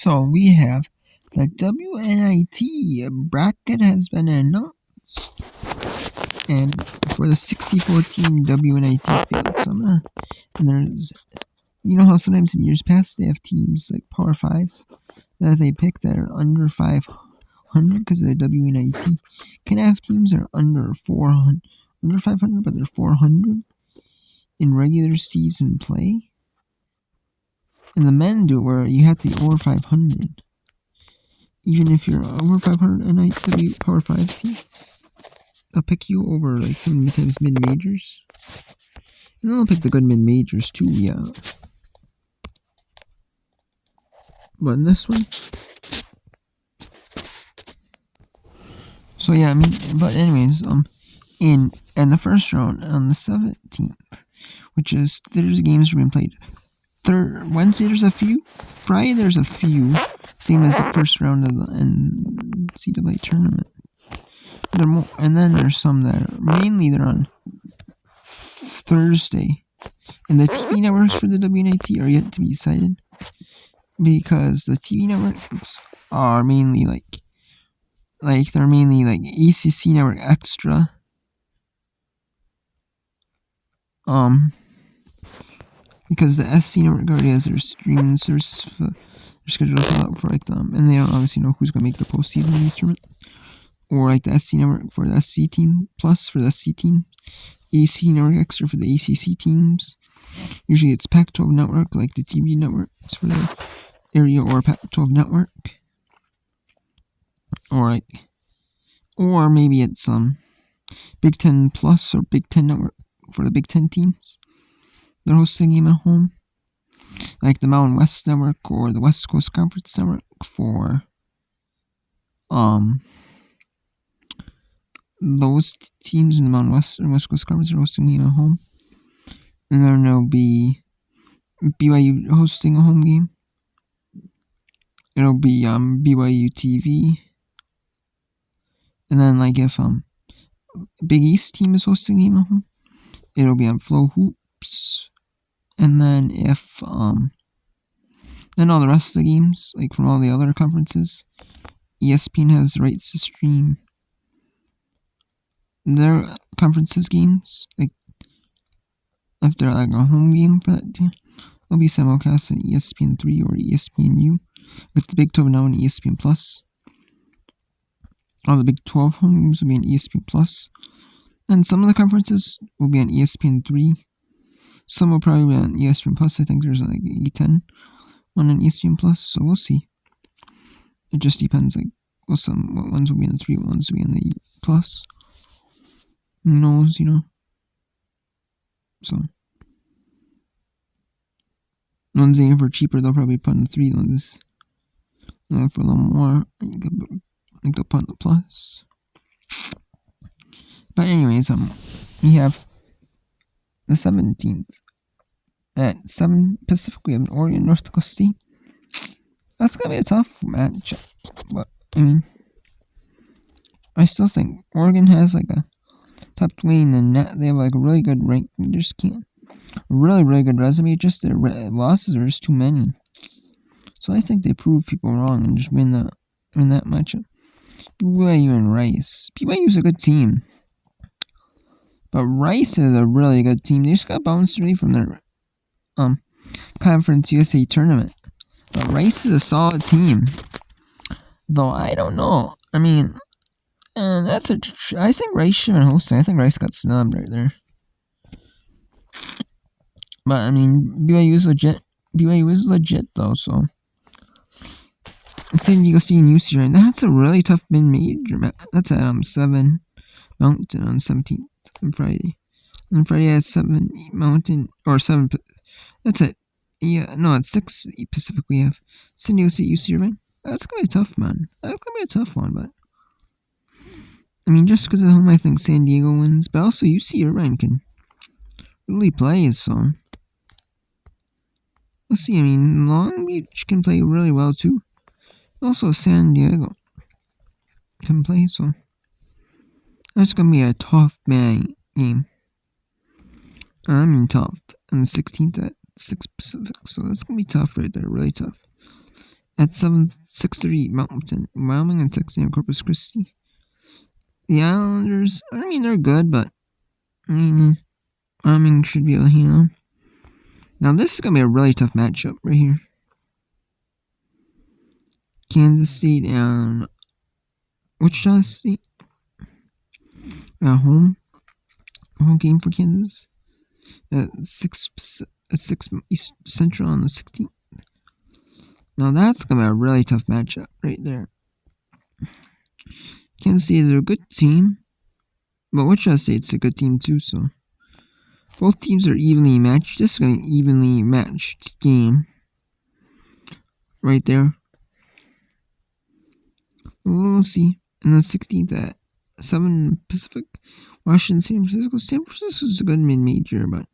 So we have the WNIT bracket has been announced, and for the 64-team WNIT field, so and there's, you know how sometimes in years past they have teams like Power Fives that they pick that are under 500 because of the WNIT. Can I have teams that are under 400, under 500, but they're 400 in regular season play? And the men do it where you have to be over 500. Even if you're over 500 NIW Power 5 team, they'll pick you over like sometimes mid-majors. And then they'll pick the good mid-majors too, yeah. But in this one, so yeah, I mean, but anyways, in the first round on the 17th, which is Thursday games are being played. Wednesday there's a few, Friday there's a few, same as the first round of the NCAA tournament. And then there's some that are, mainly they're on Thursday. And the TV networks for the WNIT are yet to be decided, because the TV networks are mainly like they're mainly like ACC Network Extra, because the SC Network already has their streaming services for their schedule to fill out for like them, and they don't obviously know who's gonna make the postseason in this tournament. Or like the SC Network for the SC team, plus for the SC team, AC Network Extra for the ACC teams. Usually it's Pac-12 Network, like the TV networks for the area, or Pac-12 Network, or maybe it's Big Ten Plus or Big Ten Network for the Big Ten teams. They're hosting a game at home, like the Mountain West Network or the West Coast Conference Network for those teams in the Mountain West and West Coast Conference are hosting a game at home. And then there'll be BYU hosting a home game. It'll be BYU TV. And then like if Big East team is hosting a game at home, it'll be on Flow Hoops. And then if then all the rest of the games, like from all the other conferences, ESPN has the rights to stream their conferences games, like if they're like a home game for that team, it'll be simulcast on ESPN3 or ESPNU, with the Big 12 now on ESPN Plus. All the Big 12 home games will be on ESPN Plus, and some of the conferences will be on ESPN3. Some will probably be on ESPN Plus. I think there's like E10 one on ESPN Plus, so we'll see. It just depends, like what ones will be in the 3, what ones will be in the Plus. Who knows, you know? So ones aiming for cheaper, they'll probably put in the 3 ones. For a little more, I think they'll put in the Plus. But anyways, we have the 17th at 7 Pacific. We have Oregon, North Dakota State. That's gonna be a tough matchup, but I mean, I still think Oregon has like a top 20 in the net. They have like a really good rank. They just can't. Really, really good resume. Just their losses are just too many. So I think they prove people wrong and just win that matchup. BYU and Rice. BYU's a good team, but Rice is a really good team. They just got bounced away from their Conference USA tournament. But Rice is a solid team, though I don't know. I mean, I think Rice should have been hosting. I think Rice got snubbed right there. But I mean, BYU is legit. BYU is legit though. So San Diego State and UC, right? That's a really tough mid-major. That's at 7 Mountain on 17th on Friday. On Friday at 7 Mountain or 7. That's it. Yeah, no, at 6 Pacific we have San Diego State, UC, right? That's gonna be tough, man. That's gonna be a tough one, but I mean, just because of home, I think San Diego wins, but also UC Irvine can really play, so let's see. I mean, Long Beach can play really well too. Also, San Diego can play, so that's gonna be a tough game. I mean, tough. On the 16th at 6 Pacific, so that's gonna be tough right there, really tough. at 6:30 Mountain, Wyoming and 6 a.m. Corpus Christi. The Islanders, I mean, they're good, but Wyoming should be able to handle them. Now, this is going to be a really tough matchup right here. Kansas State and Wichita State. Home game for Kansas. At 6 East Central on the 16th. Now, that's going to be a really tough matchup right there. Kansas State is a good team, but Wichita State's a good team too, so both teams are evenly matched. This is going to be an evenly matched game right there. We'll see. And the 16th at 7 Pacific, Washington, San Francisco. San Francisco's a good mid-major, but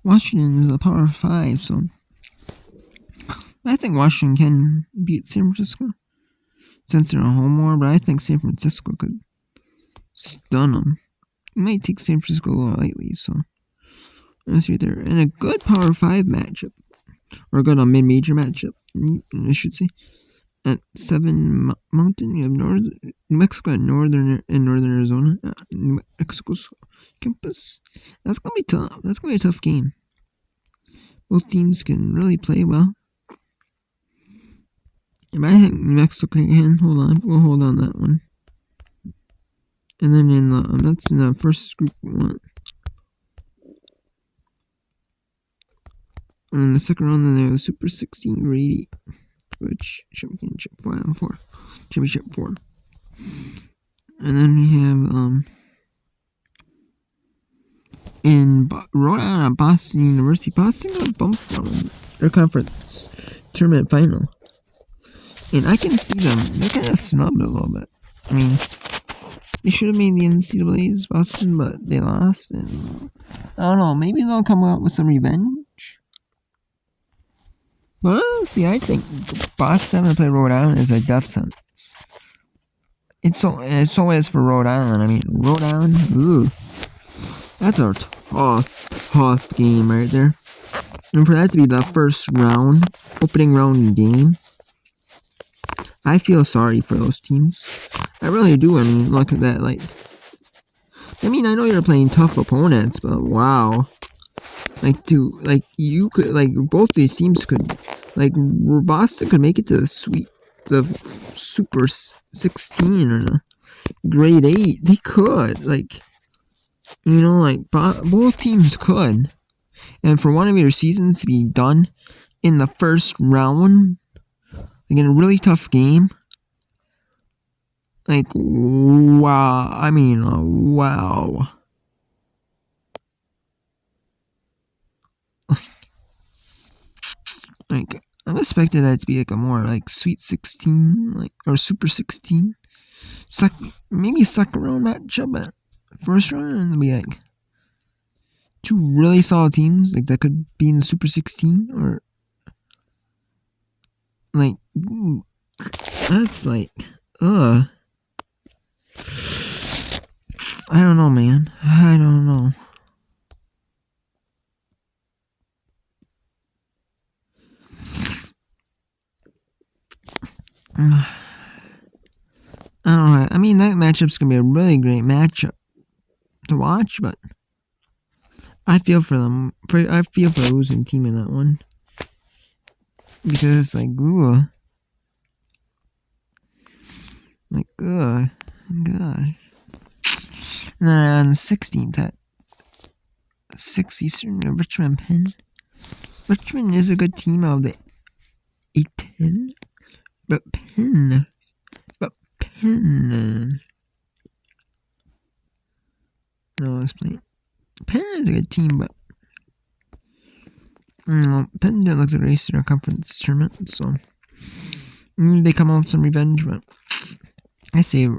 Washington is a power 5, so I think Washington can beat San Francisco since they're a home more, but I think San Francisco could stun them. It might take San Francisco a little lightly, so that's right there. And a good power 5 matchup, or a good mid-major matchup, I should say. At 7 Mountain, you have New Mexico and northern Arizona. New Mexico's campus. That's gonna be tough. That's gonna be a tough game. Both teams can really play well. And I think New Mexico can hold on. We'll hold on that one. And then that's in the first group 1. And in the second round, then they have Super 16 grade 8. Which championship 4. Championship 4. And then we have in Rhode Island, Boston University. Boston got bumped from their conference tournament final, and I can see them. They're kind of snubbed a little bit. I mean, they should have made the NCAA's, Boston, but they lost. And I don't know. Maybe they'll come out with some revenge. But honestly, I think Boston having to play Rhode Island is a death sentence. It's always for Rhode Island. I mean, Rhode Island, ooh, that's a tough game right there. And for that to be the first round, opening round game, I feel sorry for those teams. I really do. I mean, look at that. I know you're playing tough opponents, but wow. You could, both these teams could, Boston could make it to the Super 16 or the grade 8. They could, both teams could. And for one of your seasons to be done in the first round, in a really tough game, wow. I mean, wow. I'm expecting that to be a more Sweet 16, or Super 16. Maybe second round matchup, but first round it'll be two really solid teams that could be in the Super 16, or that's I don't know, man. I don't know. I don't know. I mean, that matchup's gonna be a really great matchup to watch, but I feel for them. I feel for the losing team in that one, because it's ooh, God. And then on the 16th at 6 Eastern, Richmond Penn. Richmond is a good team of the A10. But Penn. No, I was playing. Penn is a good team, but Penn didn't look the race in our conference tournament, so they come out with some revenge, but I say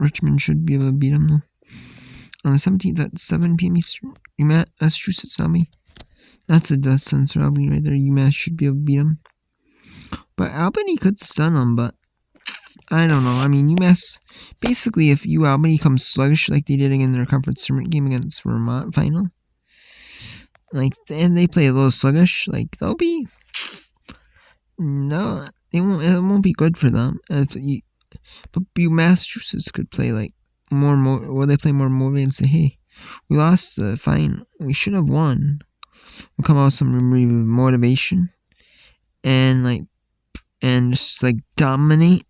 Richmond should be able to beat them, though. On the 17th at 7 p.m. Eastern, UMass, Massachusetts, Albany. That's a death sentence for Albany right there. UMass should be able to beat them. But Albany could stun them, but I don't know. I mean, UMass, basically, if Albany comes sluggish like they did in their conference tournament game against Vermont final, and they play a little sluggish, they'll be No, it won't. It won't be good for them. But Massachusetts could play like more. Or they play more motivated and say, "Hey, we lost. Fine. We should have won." We'll come out with some motivation and just like dominate.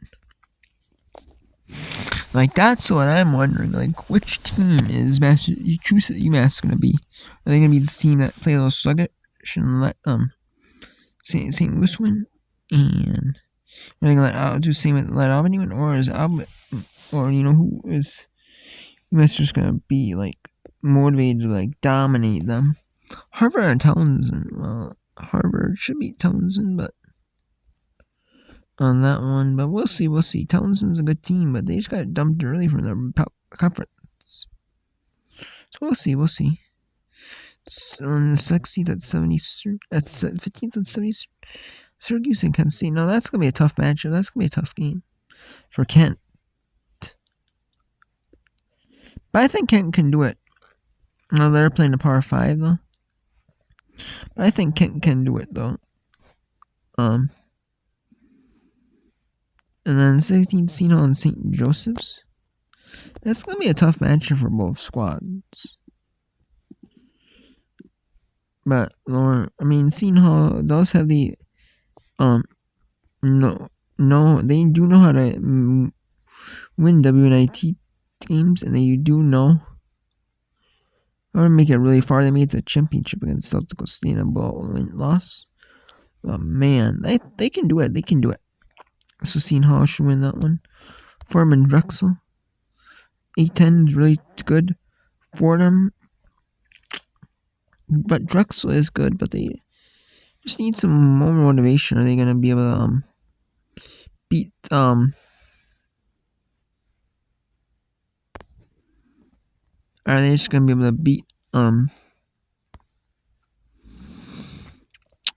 Like that's what I'm wondering. Like which team is Massachusetts UMass gonna be? Are they gonna be the team that play a little sluggish and let St. Louis win? And are they gonna do the same with let Albany win, or is Albany, or who is UMass just gonna be like motivated to like dominate them? Harvard and Townsend. Well, Harvard should beat Townsend, but on that one, but we'll see. Townsend's a good team, but they just got dumped early from their conference. So we'll see. So on the 16th at 70, that's 15th at 70, Syracuse and Kent State. Now that's gonna be a tough matchup. That's gonna be a tough game for Kent. But I think Kent can do it. Now they're playing the Power 5 though. But I think Kent can do it though. And then 16th, Seton Hall and St. Joseph's. That's gonna be a tough matchup for both squads. But Seton Hall does have the no, they do know how to win WNIT games, and they do know how to make it really far. They made the championship against Celtic State and loss. Oh man, they can do it. They can do it. So Seton Hall should win that one. Fordham Drexel. 8-10 is really good for them. But Drexel is good, but they just need some more motivation. Are they gonna be able to beat Are they just gonna be able to beat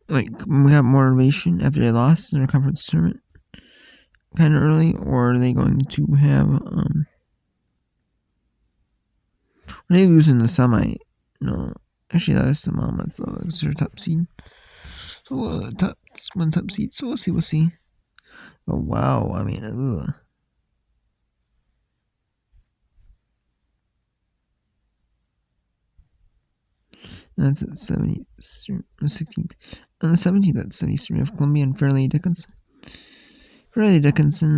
like we have more motivation after they lost in their conference tournament kind of early, or are they going to have are they losing the semi? No, actually that's the Monmouth though. It's their top seed. So top seed. So we'll see. Oh wow, That's at 70, 16th. On the 17th at 70th, we have Columbia and Fairleigh Dickinson.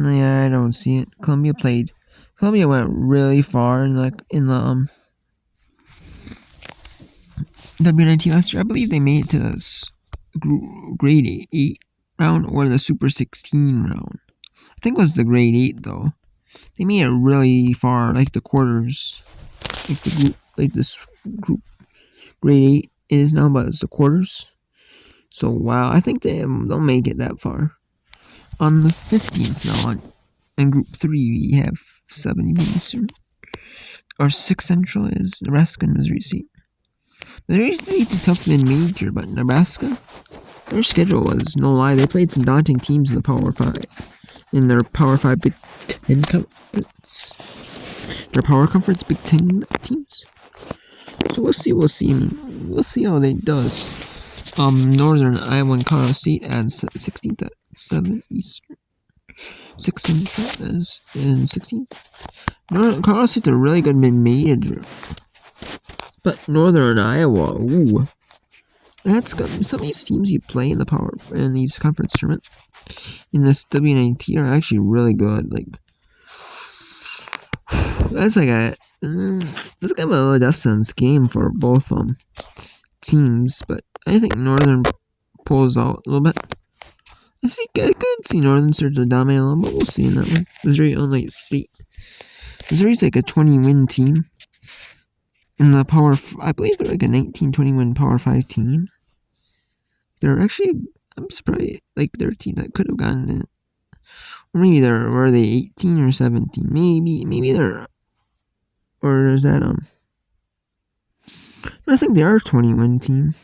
Yeah, I don't see it. Columbia went really far in the WNIT last year. I believe they made it to the grade 8 round or the Super 16 round. I think it was the grade 8 though. They made it really far, like the quarters, like the group, like this group. Grade 8 it is now, but it's the quarters. So wow, I think they'll make it that far. On the 15th now, in Group 3 we have 7 Eastern, or 6 Central is Nebraska and Missouri State. Missouri State's a tough mid-major, but Nebraska, their schedule was no lie. They played some daunting teams in the Power 5, in their Power 5 Big 10 conference. Their Power Conference Big 10 teams. So we'll see. We'll see how they does. Northern Iowa and Colorado State at 16th at 7 Eastern. 6 Central is in 16th. Colorado State's a really good mid-major. But Northern Iowa, ooh. That's good. Some of these teams you play in the Power in these conference tournaments in this WNIT are actually really good. Like that's like a that's kind of a low death sentence game for both teams, but I think Northern pulls out a little bit. I think I could see Northern start to dominate a little, but we'll see in that one. Missouri only State. Missouri's like a 20-win team. In the Power, I believe they're like a 19-20 win Power 5 team. They're actually, I'm surprised, like they're a team that could have gotten it. Or maybe were they 18 or 17? Maybe they're, or is that, I think they are a 20-win team.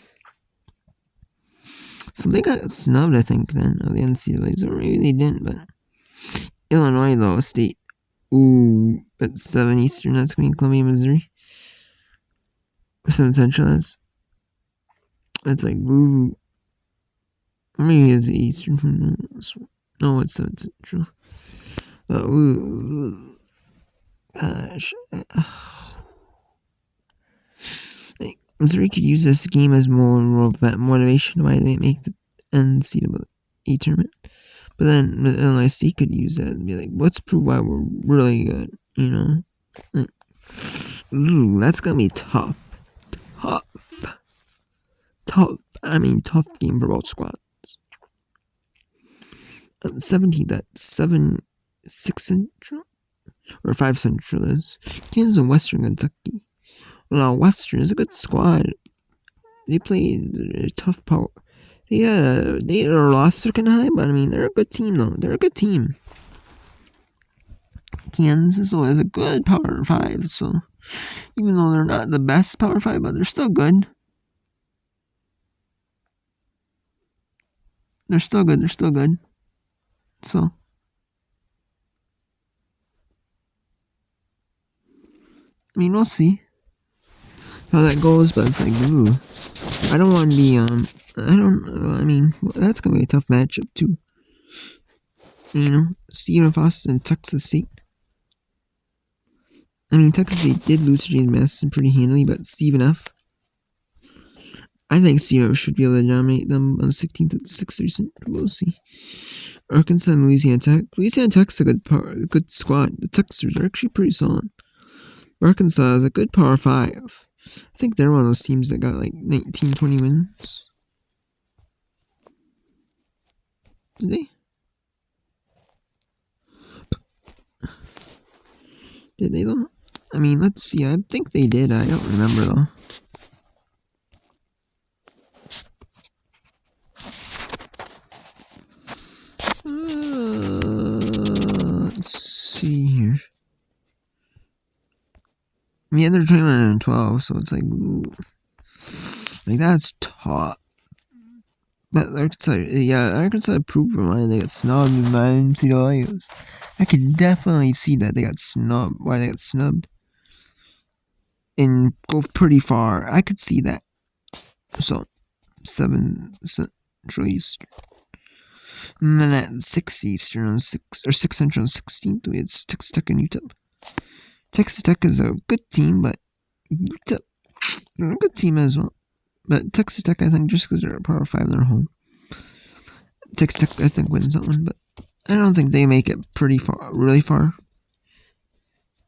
So they got snubbed, I think, then, of the NCAAs, or maybe they didn't, but Illinois, though, State, ooh, but 7 Eastern, that's going to be Columbia, Missouri. 7 Central, that's like, ooh. Maybe it's Eastern. Who knows? No, it's 7 Central. Gosh. Missouri could use this game as more motivation why they make the NCAA tournament. But then Illinois State could use that and be like, let's prove why we're really good, you know? Like, ooh, that's gonna be tough. Tough game for both squads. 17th at 6 Central? Or 5 Central is. Kansas and Western Kentucky. Well, Western is a good squad. They played a tough power. They lost their kind of high, but I mean, they're a good team, though. They're a good team. Kansas is a good Power 5, so even though they're not the best Power 5, but they're still good. They're still good. So, I mean, we'll see how that goes, but it's like, ooh. I don't want to be, that's going to be a tough matchup, too. You know, Stephen F. and Texas State. I mean, Texas State did lose to James Madison pretty handily, but Stephen F. I think Stephen F. should be able to dominate them on the 16th at 6:30. We'll see. Arkansas and Louisiana Tech. Louisiana Tech's a good squad. The Texans are actually pretty solid. Arkansas is a good Power 5. I think they're one of those teams that got like 19, 20 wins. Did they? Did they though? I mean, let's see. I think they did. I don't remember though. Let's see here. Yeah, they're 21 and 12, so it's like, ooh. Like, that's tough. But Arkansas proved for mine. They got snubbed in my NCAAs. I could definitely see that they got snubbed. Why they got snubbed. And go pretty far. I could see that. So, 7 Central Eastern. And then at 6 Eastern on 6 Central on 16th, we had Texas Tech and UTEP. Texas Tech is a good team, but UTEP they're a good team as well. But Texas Tech, I think, just because they're a Power 5 in their home. Texas Tech, I think, wins that one, but I don't think they make it pretty far, really far.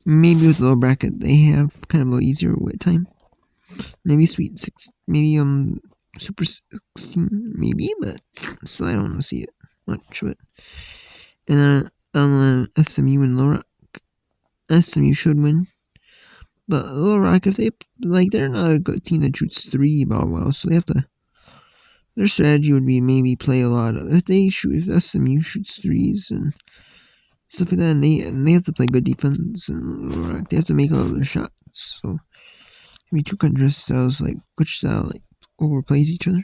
Maybe with the low bracket, they have kind of a little easier wait time. Maybe Sweet 6, maybe Super 16, maybe, but still, I don't want to see it much. But and then SMU and Little Rock. SMU should win. But Little Rock, if they're not a good team that shoots 3 ball well, so they have to. Their strategy would be maybe play a lot of if SMU shoots 3s and stuff like that, and they have to play good defense, and Little Rock, they have to make a lot of their shots. So maybe two country styles, like which style overplays each other.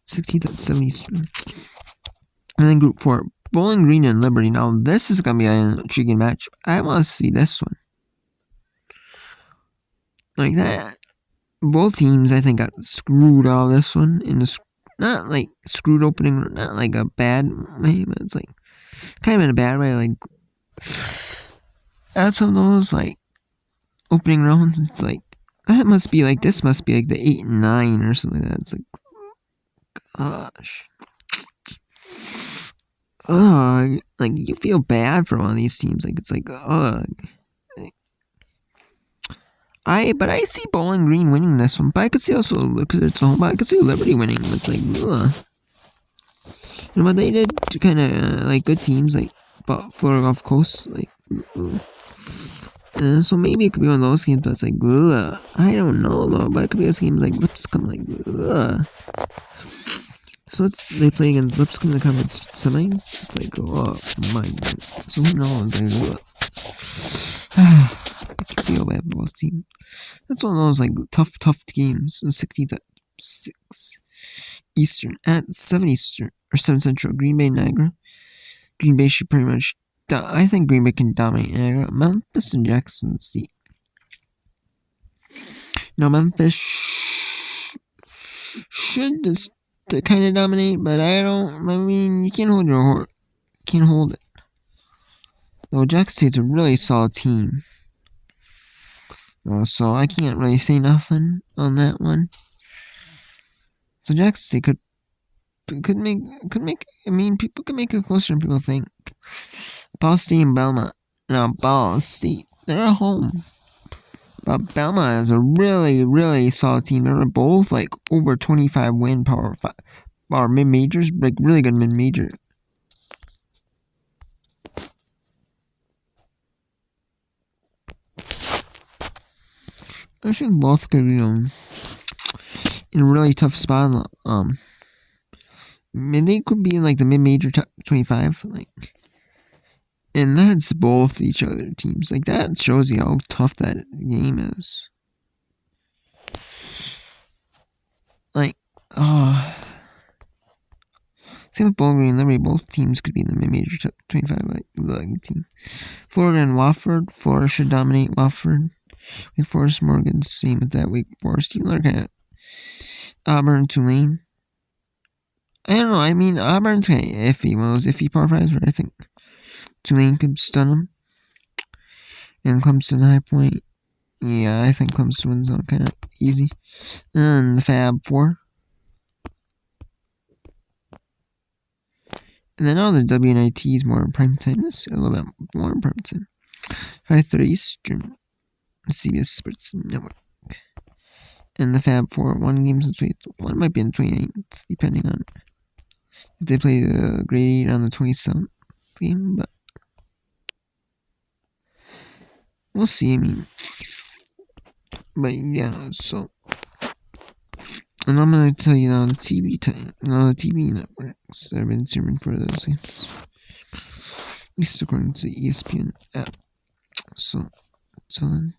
16th at 70. And then Group 4, Bowling Green and Liberty. Now this is gonna be an intriguing match. I want to see this one. Like that, both teams I think got screwed out of this one in the not like screwed opening, not like a bad way, but it's like kind of in a bad way. Like out of those like opening rounds, it's like that must be like this must be like the 8 and 9 or something like that. It's like gosh, like you feel bad for one of these teams. Like it's like But I see Bowling Green winning this one. But I could see also, because it's a home, but I could see Liberty winning. It's like, ugh. You know, but they did kind of, like, good teams, like, Florida Gulf Coast, like, so maybe it could be one of those games, but it's like, ugh. I don't know, though, but it could be those games like Lipscomb, like, ugh. So they play against Lipscomb in the conference semis. It's like, oh my god. So who knows? Like, I can feel bad for both teams. That's one of those like tough games. 16th at 6 Eastern at 7 Eastern or 7 Central. Green Bay, Niagara. Green Bay should pretty much. I think Green Bay can dominate Niagara. Memphis and Jackson State. Now Memphis should just to kind of dominate, but I mean, you can't hold can't hold it. Though Jackson State's a really solid team. So I can't really say nothing on that one. So Jackson State could make. I mean, people could make it closer than people think. Ball State and Belmont. Now Ball State, they're at home. But Belmont is a really, really solid team. They're both like over 25 win power mid majors, like really good mid major. I think both could be in a really tough spot. They could be in like the mid major top 25, like, and that's both each other teams. Like that shows you how tough that game is. Like, same with Bowling Green and Liberty. Both teams could be in the mid major top 25, like team. Florida and Wofford. Florida should dominate Wofford. Wake Forest, Morgan, same with that. Wake Forest team. They're kind of Auburn, Tulane. I don't know. I mean, Auburn's kind of iffy. One of those iffy par fives where I think Tulane could stun them. And Clemson, High Point. Yeah, I think Clemson wins on kind of easy. And the Fab Four. And then all the WNIT is more in prime time. This a little bit more in prime time. 5:30 Eastern. CBS Sports Network. And the Fab Four. One game's one might be on the 29th, depending on if they play the grade 8 on the 27th game, but we'll see. I mean, but yeah, so, and I'm gonna tell you now the TV time, the TV networks that have been determined for those games, at least according to the ESPN app. So, till then.